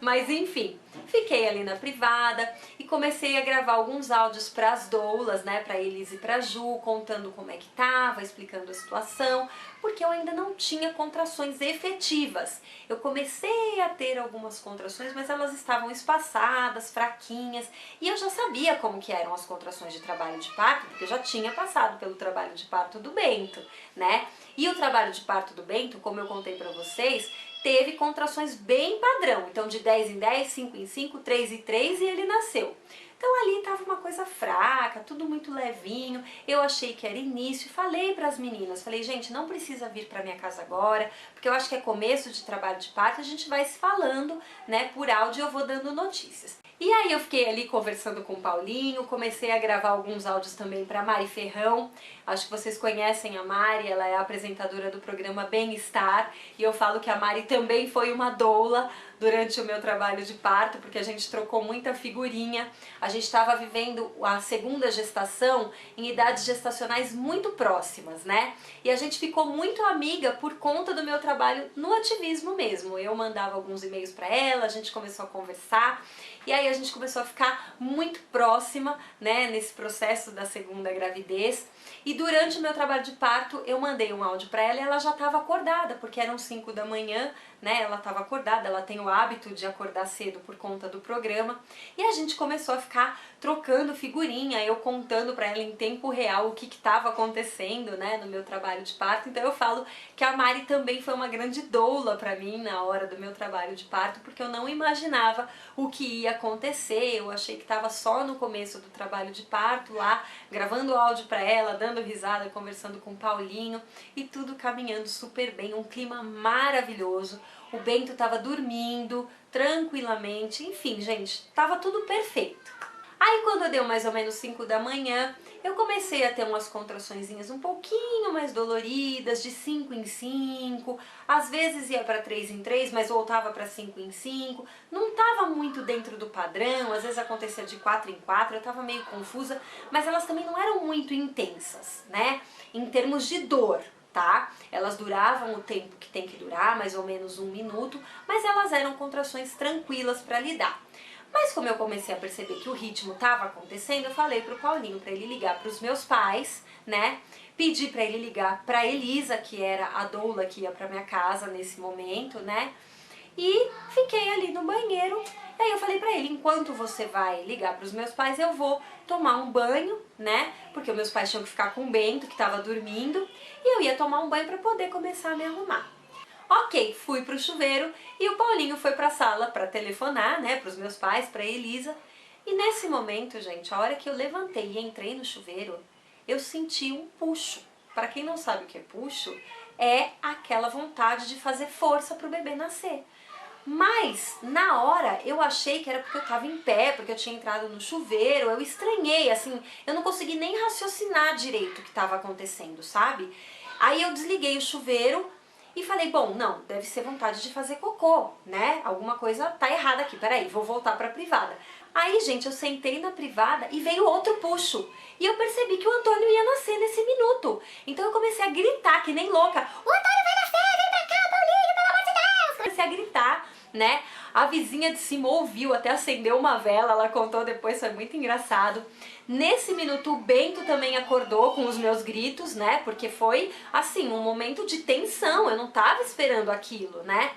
Speaker 1: Mas enfim, fiquei ali na privada e comecei a gravar alguns áudios para as doulas, né, para Elis e para Ju, contando como é que tava, explicando a situação, porque eu ainda não tinha contrações efetivas. Eu comecei a ter algumas contrações, mas elas estavam espaçadas, fraquinhas, e eu já sabia como que eram as contrações de trabalho de parto, porque eu já tinha passado pelo trabalho de parto do Bento, né? E o trabalho de parto do Bento, como eu contei pra vocês, teve contrações bem padrão, então de 10 em 10, 5 em 5, 3 em 3 e ele nasceu. Então ali tava uma coisa fraca, tudo muito levinho, eu achei que era início, falei para as meninas, falei, gente, não precisa vir para minha casa agora, porque eu acho que é começo de trabalho de parto, a gente vai se falando, né, por áudio eu vou dando notícias. E aí eu fiquei ali conversando com o Paulinho, comecei a gravar alguns áudios também para Mari Ferrão. Acho que vocês conhecem a Mari, ela é a apresentadora do programa Bem-Estar, e eu falo que a Mari também foi uma doula durante o meu trabalho de parto, porque a gente trocou muita figurinha. A gente estava vivendo a segunda gestação em idades gestacionais muito próximas, né? E a gente ficou muito amiga por conta do meu trabalho no ativismo mesmo. Eu mandava alguns e-mails para ela, a gente começou a conversar, e aí a gente começou a ficar muito próxima, né, nesse processo da segunda gravidez. E durante o meu trabalho de parto, eu mandei um áudio para ela e ela já estava acordada, porque eram 5 da manhã, né? Ela estava acordada, ela tem o hábito de acordar cedo por conta do programa. E a gente começou a ficar trocando figurinha, eu contando para ela em tempo real o que estava acontecendo, né, no meu trabalho de parto. Então eu falo que a Mari também foi uma grande doula para mim na hora do meu trabalho de parto, porque eu não imaginava o que ia acontecer. Eu achei que estava só no começo do trabalho de parto lá, gravando áudio para ela, dando risada, conversando com o Paulinho e tudo caminhando super bem, um clima maravilhoso. O Bento estava dormindo tranquilamente, enfim, gente, estava tudo perfeito. Aí quando deu mais ou menos 5 da manhã, eu comecei a ter umas contraçõezinhas um pouquinho mais doloridas, de 5 em 5, às vezes ia para 3 em 3, mas voltava para 5 em 5, não estava muito dentro do padrão, às vezes acontecia de 4 em 4, eu estava meio confusa, mas elas também não eram muito intensas, né, em termos de dor. Tá? Elas duravam o tempo que tem que durar, mais ou menos 1 minuto, mas elas eram contrações tranquilas para lidar. Mas como eu comecei a perceber que o ritmo estava acontecendo, eu falei pro Paulinho para ele ligar para os meus pais, né? Pedi para ele ligar para Elisa, que era a doula que ia para minha casa nesse momento, né? E fiquei ali no banheiro. E aí eu falei pra ele, enquanto você vai ligar pros meus pais, eu vou tomar um banho, né? Porque os meus pais tinham que ficar com o Bento, que tava dormindo, e eu ia tomar um banho pra poder começar a me arrumar. Ok, fui pro chuveiro e o Paulinho foi pra sala pra telefonar, né, pros meus pais, pra Elisa. E nesse momento, gente, a hora que eu levantei e entrei no chuveiro, eu senti um puxo. Pra quem não sabe o que é puxo, é aquela vontade de fazer força pro bebê nascer. Mas, na hora, eu achei que era porque eu tava em pé, porque eu tinha entrado no chuveiro, eu estranhei, assim, eu não consegui nem raciocinar direito o que estava acontecendo, sabe? Aí eu desliguei o chuveiro e falei, bom, não, deve ser vontade de fazer cocô, né? Alguma coisa tá errada aqui, peraí, vou voltar pra privada. Aí, gente, eu sentei na privada e veio outro puxo. E eu percebi que o Antônio ia nascer nesse minuto. Então eu comecei a gritar, que nem louca, o Antônio vai nascer, vem pra cá, Paulinho, pelo amor de Deus! Comecei a gritar, né? A vizinha de cima ouviu, até acendeu uma vela, ela contou depois, foi muito engraçado. Nesse minuto o Bento também acordou com os meus gritos, né? Porque foi, assim, um momento de tensão, eu não tava esperando aquilo, né?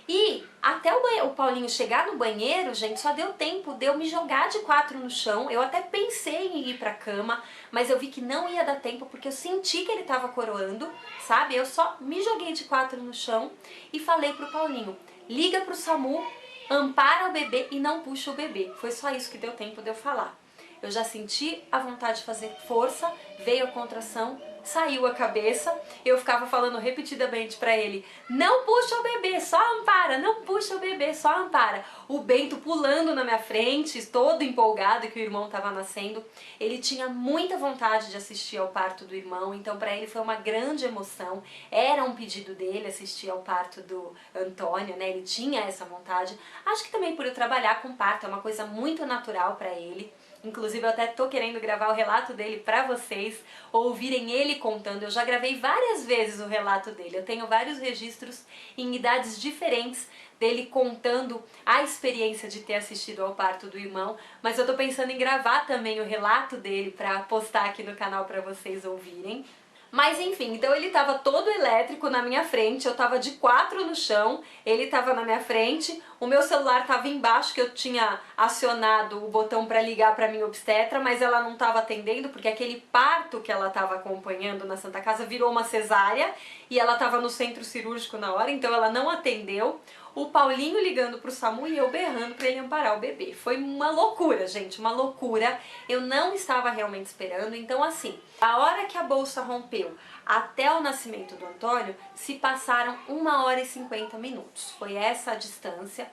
Speaker 1: E até o Paulinho chegar no banheiro, gente, só deu tempo de eu me jogar de 4 no chão. Eu até pensei em ir pra cama, mas eu vi que não ia dar tempo porque eu senti que ele tava coroando, sabe? Eu só me joguei de 4 no chão e falei pro Paulinho, liga pro SAMU, ampara o bebê e não puxa o bebê. Foi só isso que deu tempo de eu falar. eu já senti a vontade de fazer força, veio a contração, saiu a cabeça, eu ficava falando repetidamente pra ele, não puxa o bebê, só ampara, não puxa o bebê, só ampara. O Bento pulando na minha frente, todo empolgado que o irmão estava nascendo. Ele tinha muita vontade de assistir ao parto do irmão, então pra ele foi uma grande emoção. Era um pedido dele assistir ao parto do Antônio, né? Ele tinha essa vontade. Acho que também por eu trabalhar com parto, é uma coisa muito natural pra ele. Inclusive eu até tô querendo gravar o relato dele pra vocês ouvirem ele contando. Eu já gravei várias vezes o relato dele. Eu tenho vários registros em idades diferentes dele contando a experiência de ter assistido ao parto do irmão, mas eu tô pensando em gravar também o relato dele pra postar aqui no canal pra vocês ouvirem. Mas enfim, então ele tava todo elétrico na minha frente, eu tava de 4 no chão, ele tava na minha frente, o meu celular tava embaixo, que eu tinha acionado o botão pra ligar pra minha obstetra, mas ela não tava atendendo, porque aquele parto que ela tava acompanhando na Santa Casa virou uma cesárea, e ela tava no centro cirúrgico na hora, então ela não atendeu. O Paulinho ligando pro SAMU e eu berrando pra ele amparar o bebê. Foi uma loucura, gente, uma loucura. Eu não estava realmente esperando, então assim, a hora que a bolsa rompeu até o nascimento do Antônio, se passaram 1h50. Foi essa a distância.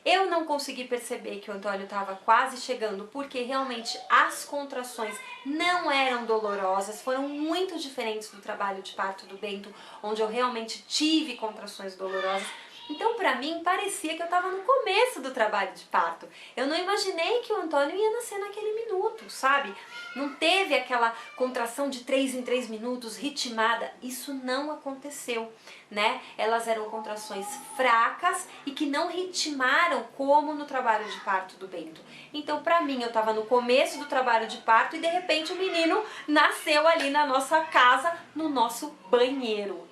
Speaker 1: Eu não consegui perceber que o Antônio estava quase chegando, porque realmente as contrações não eram dolorosas, foram muito diferentes do trabalho de parto do Bento, onde eu realmente tive contrações dolorosas. Então, pra mim, parecia que eu tava no começo do trabalho de parto. Eu não imaginei que o Antônio ia nascer naquele minuto, sabe? Não teve aquela contração de 3 em 3 minutos, ritmada. Isso não aconteceu, né? Elas eram contrações fracas e que não ritmaram como no trabalho de parto do Bento. Então, pra mim, eu tava no começo do trabalho de parto e, de repente, o menino nasceu ali na nossa casa, no nosso banheiro.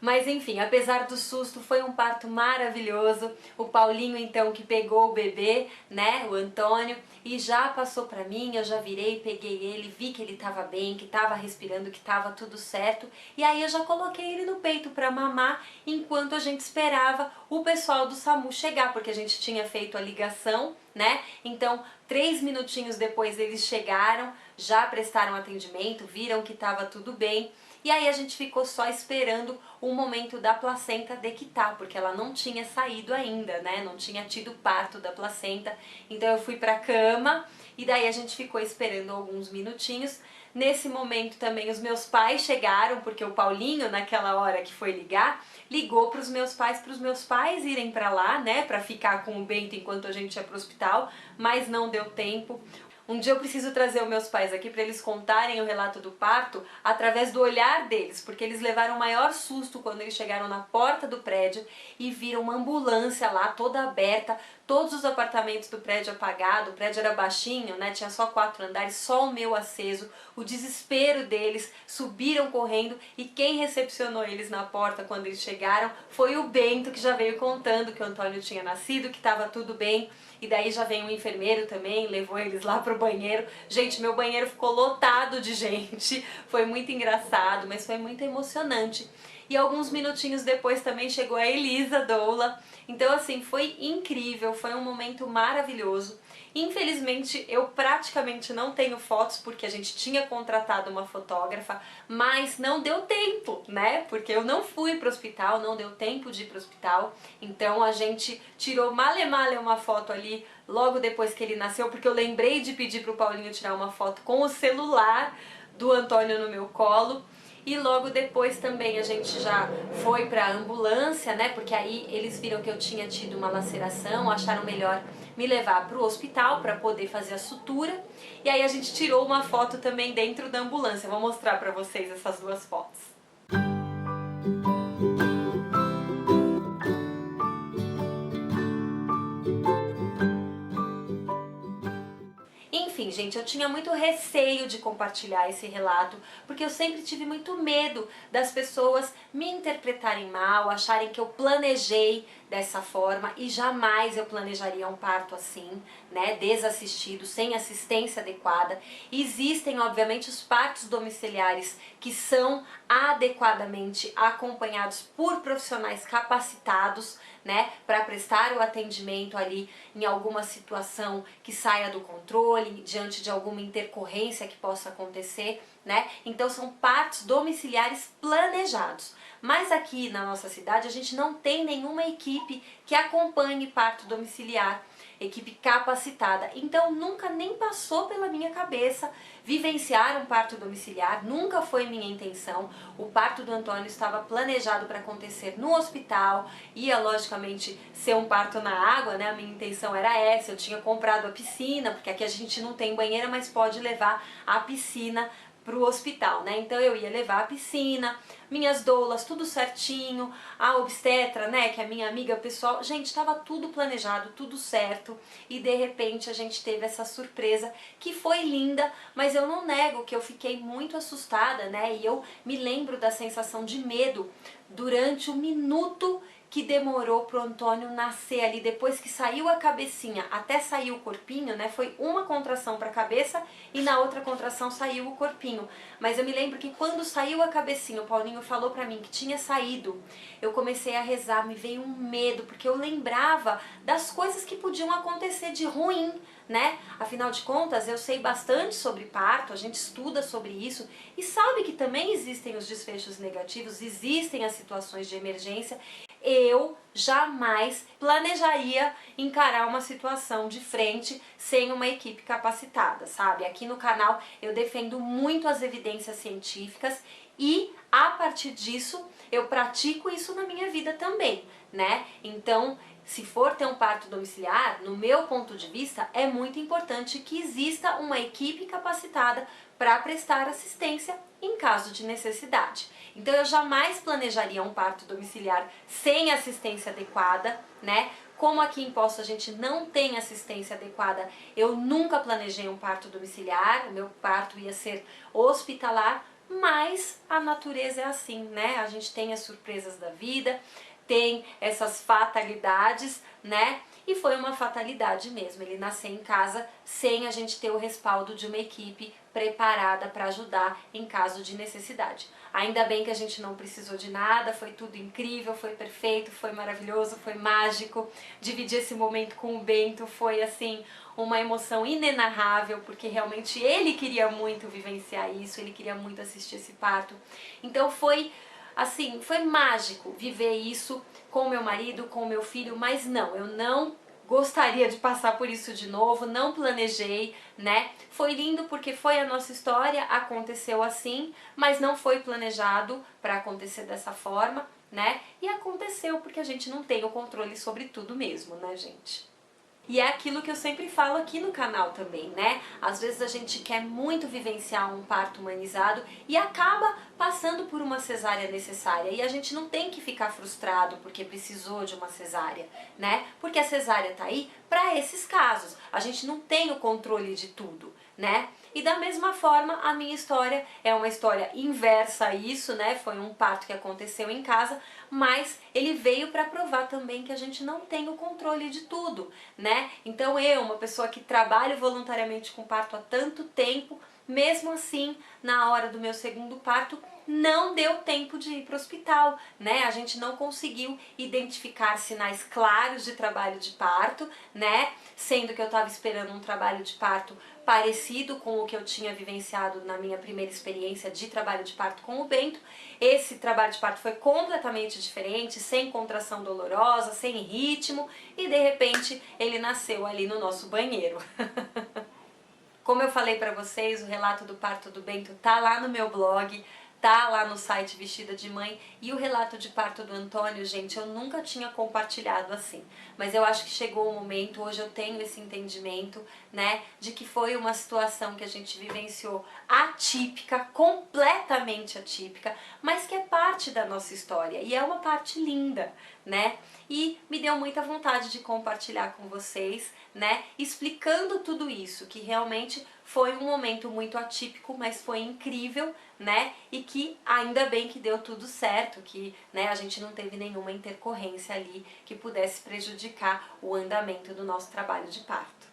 Speaker 1: Mas enfim, apesar do susto, foi um parto maravilhoso. O Paulinho então que pegou o bebê, né, o Antônio, e já passou pra mim, eu já virei, peguei ele, vi que ele tava bem, que tava respirando, que tava tudo certo. E aí eu já coloquei ele no peito pra mamar, enquanto a gente esperava o pessoal do SAMU chegar, porque a gente tinha feito a ligação, né? Então, 3 minutinhos depois eles chegaram, já prestaram atendimento, viram que tava tudo bem. E aí a gente ficou só esperando o momento da placenta dequitar, porque ela não tinha saído ainda, né? Não tinha tido parto da placenta. Então eu fui pra cama e daí a gente ficou esperando alguns minutinhos. Nesse momento também os meus pais chegaram, porque o Paulinho, naquela hora que foi ligar, ligou para os meus pais irem pra lá, né? Pra ficar com o Bento enquanto a gente ia pro hospital, mas não deu tempo. Um dia eu preciso trazer os meus pais aqui para eles contarem o relato do parto através do olhar deles, porque eles levaram o maior susto quando eles chegaram na porta do prédio e viram uma ambulância lá toda aberta, todos os apartamentos do prédio apagados, o prédio era baixinho, né? Tinha só 4 andares, só o meu aceso, o desespero deles, subiram correndo e quem recepcionou eles na porta quando eles chegaram foi o Bento, que já veio contando que o Antônio tinha nascido, que estava tudo bem. E daí já vem um enfermeiro também, levou eles lá pro banheiro. Gente, meu banheiro ficou lotado de gente. Foi muito engraçado, mas foi muito emocionante. E alguns minutinhos depois também chegou a Elisa doula. Então assim, foi incrível, foi um momento maravilhoso. Infelizmente eu praticamente não tenho fotos porque a gente tinha contratado uma fotógrafa, mas não deu tempo, né? Porque eu não fui pro hospital, não deu tempo de ir pro hospital. Então a gente tirou male uma foto ali logo depois que ele nasceu, porque eu lembrei de pedir pro Paulinho tirar uma foto com o celular do Antônio no meu colo. E logo depois também a gente já foi pra ambulância, né? Porque aí eles viram que eu tinha tido uma laceração, acharam melhor me levar pro hospital para poder fazer a sutura. E aí a gente tirou uma foto também dentro da ambulância. Eu vou mostrar pra vocês essas duas fotos. Enfim, gente, eu tinha muito receio de compartilhar esse relato, porque eu sempre tive muito medo das pessoas me interpretarem mal, acharem que eu planejei dessa forma e jamais eu planejaria um parto assim, né, desassistido, sem assistência adequada. Existem, obviamente, os partos domiciliares que são adequadamente acompanhados por profissionais capacitados, né, para prestar o atendimento ali em alguma situação que saia do controle, diante de alguma intercorrência que possa acontecer, né? Então são partos domiciliares planejados. Mas aqui na nossa cidade a gente não tem nenhuma equipe que acompanhe parto domiciliar, equipe capacitada. Então nunca nem passou pela minha cabeça vivenciar um parto domiciliar, nunca foi minha intenção. O parto do Antônio estava planejado para acontecer no hospital, ia logicamente ser um parto na água, né? A minha intenção era essa, eu tinha comprado a piscina, porque aqui a gente não tem banheira, mas pode levar a piscina para o hospital, né? Então eu ia levar a piscina, minhas doulas, tudo certinho, a obstetra, né, que é minha amiga pessoal, gente, estava tudo planejado, tudo certo, e de repente a gente teve essa surpresa que foi linda, mas eu não nego que eu fiquei muito assustada, né, e eu me lembro da sensação de medo durante o minuto que demorou pro Antônio nascer ali, depois que saiu a cabecinha até sair o corpinho, né, foi uma contração para a cabeça e na outra contração saiu o corpinho. Mas eu me lembro que quando saiu a cabecinha, o Paulinho falou para mim que tinha saído, eu comecei a rezar, me veio um medo, porque eu lembrava das coisas que podiam acontecer de ruim, né? Afinal de contas, eu sei bastante sobre parto, a gente estuda sobre isso e sabe que também existem os desfechos negativos, existem as situações de emergência. Eu jamais planejaria encarar uma situação de frente sem uma equipe capacitada, sabe? Aqui no canal eu defendo muito as evidências científicas e a partir disso eu pratico isso na minha vida também, né? Então, se for ter um parto domiciliar, no meu ponto de vista, é muito importante que exista uma equipe capacitada para prestar assistência em caso de necessidade. Então eu jamais planejaria um parto domiciliar sem assistência adequada, né? Como aqui em Poços a gente não tem assistência adequada, eu nunca planejei um parto domiciliar, o meu parto ia ser hospitalar, mas a natureza é assim, né? A gente tem as surpresas da vida, tem essas fatalidades, né? E foi uma fatalidade mesmo, ele nasceu em casa sem a gente ter o respaldo de uma equipe preparada para ajudar em caso de necessidade. Ainda bem que a gente não precisou de nada, foi tudo incrível, foi perfeito, foi maravilhoso, foi mágico. Dividir esse momento com o Bento foi assim uma emoção inenarrável, porque realmente ele queria muito vivenciar isso, ele queria muito assistir esse parto. Então foi assim, foi mágico viver isso com meu marido, com meu filho, mas não, eu não gostaria de passar por isso de novo, não planejei, né? Foi lindo porque foi a nossa história, aconteceu assim, mas não foi planejado para acontecer dessa forma, né? E aconteceu porque a gente não tem o controle sobre tudo mesmo, né, gente? E é aquilo que eu sempre falo aqui no canal também, né? Às vezes a gente quer muito vivenciar um parto humanizado e acaba passando por uma cesárea necessária. E a gente não tem que ficar frustrado porque precisou de uma cesárea, né? Porque a cesárea tá aí para esses casos. A gente não tem o controle de tudo, né? E da mesma forma, a minha história é uma história inversa a isso, né? Foi um parto que aconteceu em casa, mas ele veio para provar também que a gente não tem o controle de tudo, né? Então eu, uma pessoa que trabalho voluntariamente com parto há tanto tempo, mesmo assim, na hora do meu segundo parto, não deu tempo de ir para o hospital, né? A gente não conseguiu identificar sinais claros de trabalho de parto, né? Sendo que eu estava esperando um trabalho de parto parecido com o que eu tinha vivenciado na minha primeira experiência de trabalho de parto com o Bento. Esse trabalho de parto foi completamente diferente, sem contração dolorosa, sem ritmo, e de repente ele nasceu ali no nosso banheiro. Como eu falei pra vocês, o relato do parto do Bento tá lá no meu blog, tá lá no site Vestida de Mãe, e o relato de parto do Antônio, gente, eu nunca tinha compartilhado assim, mas eu acho que chegou o momento, hoje eu tenho esse entendimento, né, de que foi uma situação que a gente vivenciou atípica, completamente completamente atípica, mas que é parte da nossa história e é uma parte linda, né? E me deu muita vontade de compartilhar com vocês, né? Explicando tudo isso, que realmente foi um momento muito atípico, mas foi incrível, né? E que ainda bem que deu tudo certo, que, né, a gente não teve nenhuma intercorrência ali que pudesse prejudicar o andamento do nosso trabalho de parto.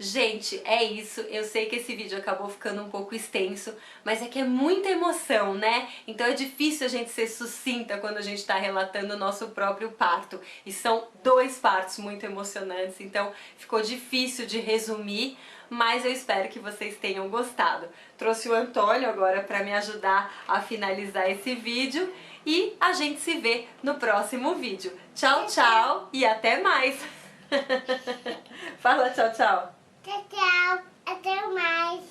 Speaker 1: Gente, é isso. Eu sei que esse vídeo acabou ficando um pouco extenso, mas é que é muita emoção, né? Então é difícil a gente ser sucinta quando a gente está relatando o nosso próprio parto. E são 2 partos muito emocionantes, então ficou difícil de resumir, mas eu espero que vocês tenham gostado. Trouxe o Antônio agora para me ajudar a finalizar esse vídeo e a gente se vê no próximo vídeo. Tchau, tchau e até mais! Fala tchau, tchau!
Speaker 4: Tchau, tchau. Até mais.